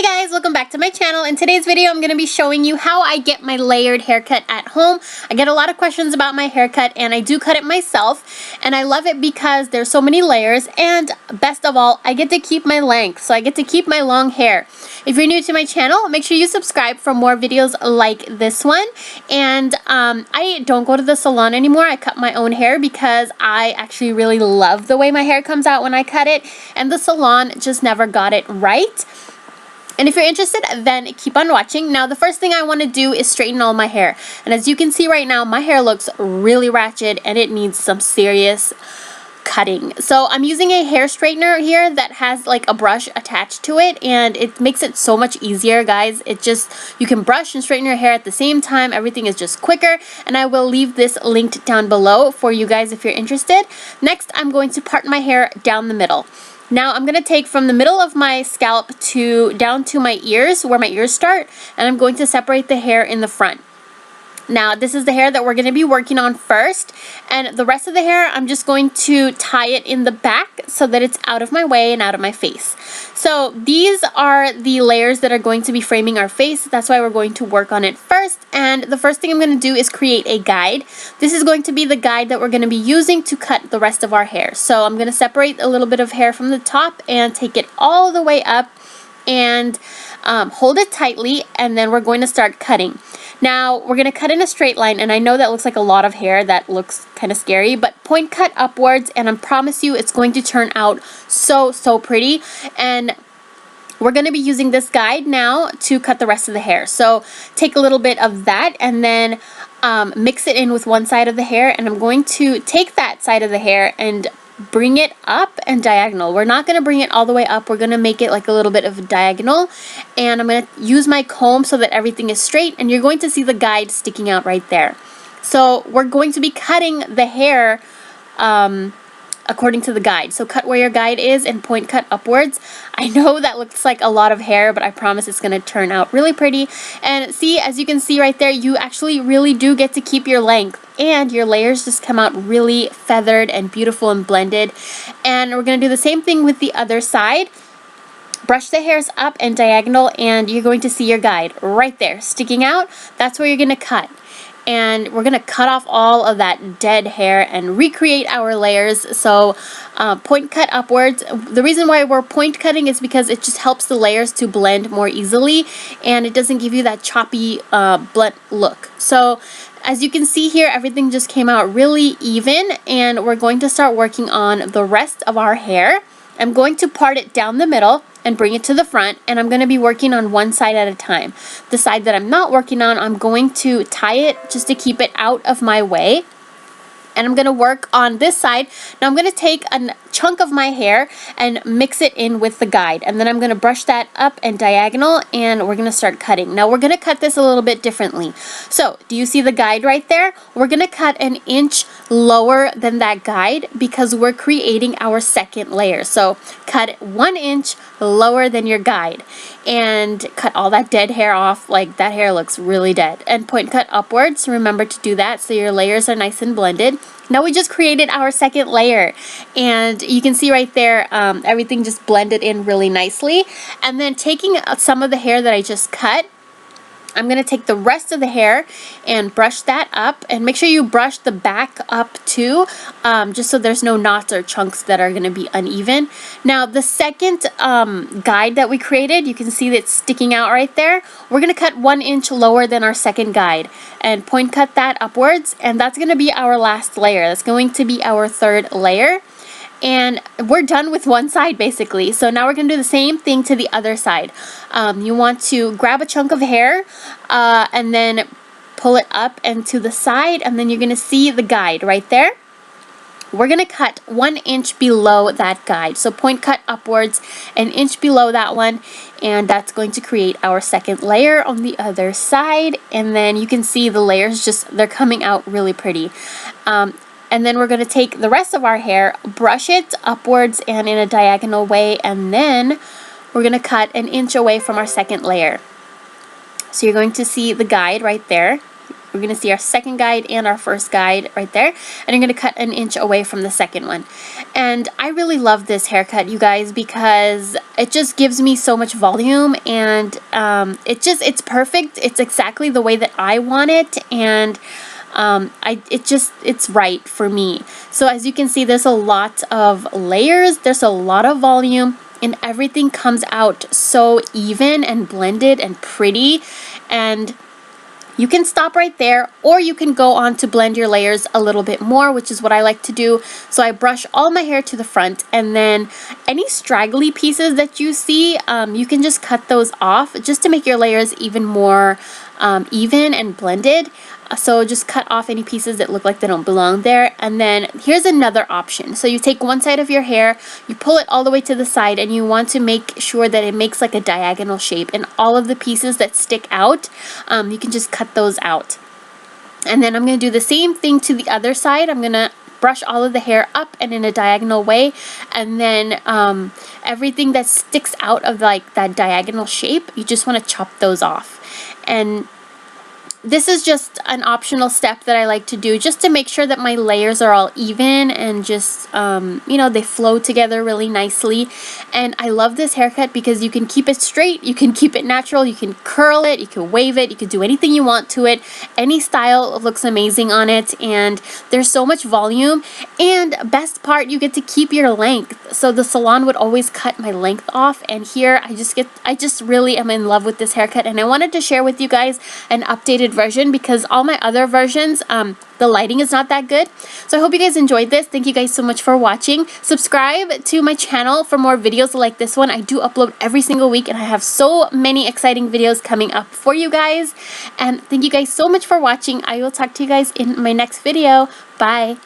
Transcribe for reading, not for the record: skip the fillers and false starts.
Hey guys, welcome back to my channel. In today's video, I'm going to be showing you how I get my layered haircut at home. I get a lot of questions about my haircut and I do cut it myself, and I love it because there's so many layers, and best of all, I get to keep my length, so I get to keep my long hair. If you're new to my channel, make sure you subscribe for more videos like this one. And I don't go to the salon anymore. I cut my own hair because I actually really love the way my hair comes out when I cut it, and the salon just never got it right. And if you're interested, then keep on watching. Now, the first thing I want to do is straighten all my hair. And as you can see right now, my hair looks really ratchet and it needs some serious cutting. So I'm using a hair straightener here that has like a brush attached to it, and it makes it so much easier, guys. You can brush and straighten your hair at the same time. Everything is just quicker, and I will leave this linked down below for you guys if you're interested. Next, I'm going to part my hair down the middle. Now I'm going to take from the middle of my scalp down to my ears, where my ears start, and I'm going to separate the hair in the front. Now, this is the hair that we're going to be working on first, and the rest of the hair, I'm just going to tie it in the back so that it's out of my way and out of my face. So these are the layers that are going to be framing our face. That's why we're going to work on it first. And the first thing I'm going to do is create a guide. This is going to be the guide that we're going to be using to cut the rest of our hair. So I'm going to separate a little bit of hair from the top and take it all the way up and hold it tightly, and then we're going to start cutting. Now, we're going to cut in a straight line, and I know that looks like a lot of hair. That looks kind of scary, but point cut upwards, and I promise you it's going to turn out so pretty. And we're going to be using this guide now to cut the rest of the hair. So take a little bit of that and then mix it in with one side of the hair, and I'm going to take that side of the hair and bring it up and diagonal. We're not going to bring it all the way up. We're going to make it like a little bit of a diagonal, and I'm going to use my comb so that everything is straight, and you're going to see the guide sticking out right there. So we're going to be cutting the hair according to the guide. So cut where your guide is and point cut upwards. I know that looks like a lot of hair, but I promise it's going to turn out really pretty. And see, as you can see right there, you actually really do get to keep your length, and your layers just come out really feathered and beautiful and blended. And we're going to do the same thing with the other side. Brush the hairs up and diagonal, and you're going to see your guide right there sticking out. That's where you're going to cut. And we're going to cut off all of that dead hair and recreate our layers. So point cut upwards. The reason why we're point cutting is because it just helps the layers to blend more easily, and it doesn't give you that choppy blunt look. So as you can see here, everything just came out really even, and we're going to start working on the rest of our hair. I'm going to part it down the middle and bring it to the front, and I'm going to be working on one side at a time. The side that I'm not working on, I'm going to tie it just to keep it out of my way. And I'm going to work on this side. Now I'm going to take a chunk of my hair and mix it in with the guide. And then I'm going to brush that up and diagonal, and we're going to start cutting. Now we're going to cut this a little bit differently. So do you see the guide right there? We're going to cut an inch lower than that guide because we're creating our second layer. So cut 1 inch lower than your guide and cut all that dead hair off. Like, that hair looks really dead. And point cut upwards. Remember to do that so your layers are nice and blended. Now we just created our second layer, and you can see right there everything just blended in really nicely. And then taking some of the hair that I just cut, I'm going to take the rest of the hair and brush that up, and make sure you brush the back up too, just so there's no knots or chunks that are going to be uneven. Now the second guide that we created, you can see that it's sticking out right there. We're going to cut 1 inch lower than our second guide and point cut that upwards, and that's going to be our last layer. That's going to be our third layer. And we're done with one side basically. So now we're going to do the same thing to the other side. You want to grab a chunk of hair and then pull it up and to the side, and then you're going to see the guide right there. We're going to cut 1 inch below that guide. So point cut upwards 1 inch below that one, and that's going to create our second layer on the other side. And then you can see the layers they're coming out really pretty. And then we're going to take the rest of our hair, brush it upwards and in a diagonal way, and then we're going to cut 1 inch away from our second layer. So you're going to see the guide right there. We're going to see our second guide and our first guide right there. And I'm going to cut an inch away from the second one. And I really love this haircut, you guys, because it just gives me so much volume, and it's perfect. It's exactly the way that I want it, and it's right for me. So as you can see, there's a lot of layers, there's a lot of volume, and everything comes out so even and blended and pretty. And you can stop right there, or you can go on to blend your layers a little bit more, which is what I like to do. So I brush all my hair to the front, and then any straggly pieces that you see, you can just cut those off just to make your layers even more even and blended. So just cut off any pieces that look like they don't belong there. And then here's another option. So you take one side of your hair, you pull it all the way to the side, and you want to make sure that it makes like a diagonal shape, and all of the pieces that stick out, you can just cut those out. And then I'm going to do the same thing to the other side. I'm going to brush all of the hair up and in a diagonal way, and then everything that sticks out of like that diagonal shape, you just want to chop those off. And this is just an optional step that I like to do just to make sure that my layers are all even and just, you know, they flow together really nicely. And I love this haircut because you can keep it straight, you can keep it natural, you can curl it, you can wave it, you can do anything you want to it. Any style looks amazing on it, and there's so much volume. And best part, you get to keep your length. So the salon would always cut my length off, and here I just really am in love with this haircut, and I wanted to share with you guys an updated version because all my other versions, the lighting is not that good. So I hope you guys enjoyed this. Thank you guys so much for watching. Subscribe to my channel for more videos like this one. I do upload every single week, and I have so many exciting videos coming up for you guys. And thank you guys so much for watching. I will talk to you guys in my next video. Bye.